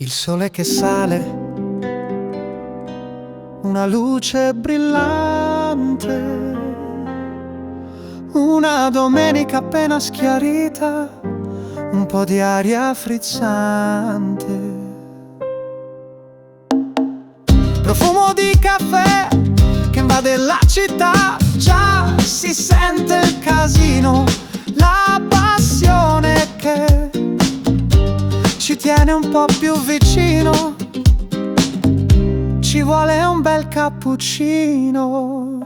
Il sole che sale, una luce brillante, una domenica appena schiarita, un po' di aria frizzante, profumo di caffè che invade la città, già si sente il casino, la passione che ci tiene un po' più vicino, ci vuole un bel cappuccino.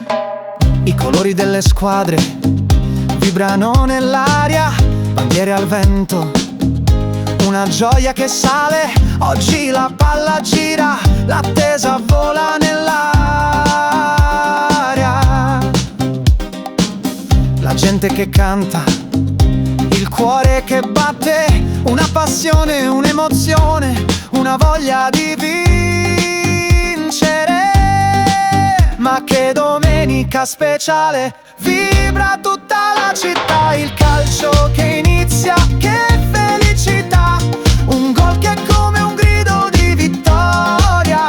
I colori delle squadre vibrano nell'aria, bandiere al vento, una gioia che sale. Oggi la palla gira, l'attesa vola nell'aria. La gente che canta, il cuore che batte, una passione, un'emozione, una voglia di vincere. Ma che domenica speciale, vibra tutta la città, il calcio che inizia, che felicità, un gol che è come un grido di vittoria,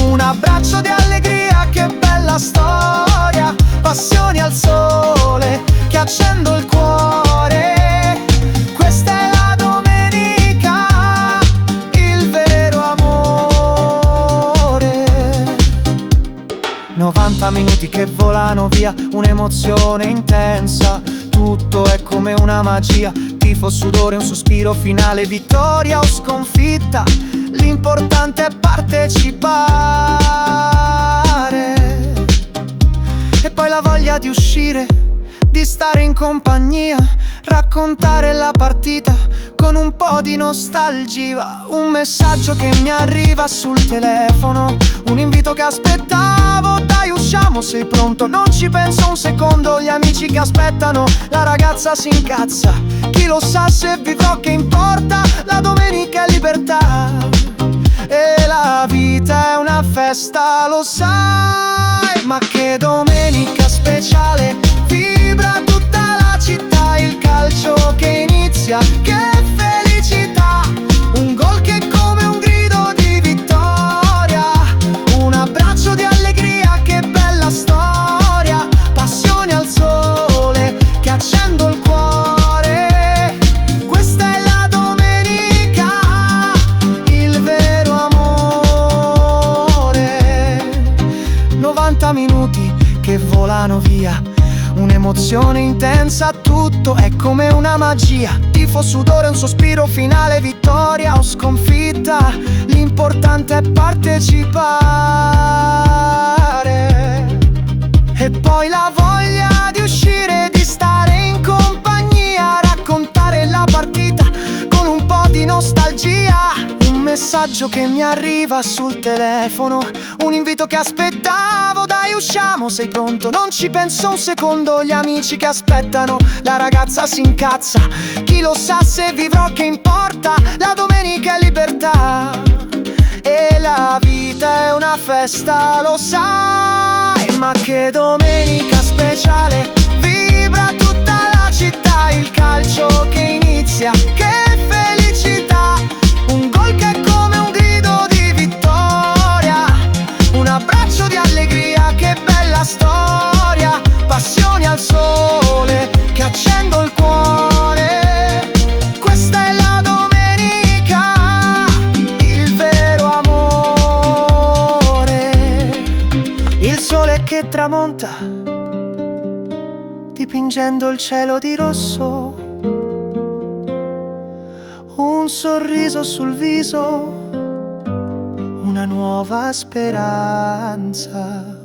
un abbraccio di allegria, che bella storia, passioni al sole che accendo il cuore. Questa è la domenica, il vero amore. 90 minuti che volano via, un'emozione intensa, tutto è come una magia, tifo, sudore, un sospiro finale, vittoria o sconfitta, l'importante è partecipare. E poi la voglia di uscire, di stare in compagnia, raccontare la partita con un po' di nostalgia. Un messaggio che mi arriva sul telefono, un invito che aspettavo, dai usciamo, sei pronto? Non ci penso un secondo, gli amici che aspettano, la ragazza si incazza, chi lo sa se vivrò, che importa, la domenica è libertà. E la vita è una festa, lo sai, ma che domenica speciale, vibra tutta la città, il calcio che inizia, che felicità, un gol che è come un grido di vittoria, un abbraccio di allegria, che bella storia, passioni al sole che accendo il cuore. Questa è la domenica, il vero amore. 90 minuti che volano via, un'emozione intensa, tutto è come una magia, tifo, sudore, un sospiro finale, vittoria o sconfitta, l'importante è partecipare. E poi la voglia di uscire, di stare in compagnia, raccontare la partita con un po' di nostalgia. Un messaggio che mi arriva sul telefono, un invito che aspettavo, dai usciamo, sei pronto? Non ci penso un secondo, gli amici che aspettano, la ragazza si incazza, chi lo sa se vivrò, che importa, la domenica è libertà. E la vita è una festa, lo sai, ma che domenica speciale, vibra tutta la città, il calcio che inizia, che felicità, un gol che è come un grido di vittoria, un abbraccio di allegria, che bella storia, passioni al sole che accendo il cuore. Questa è la domenica, il vero amore. Il sole che tramonta, dipingendo il cielo di rosso, un sorriso sul viso, una nuova speranza.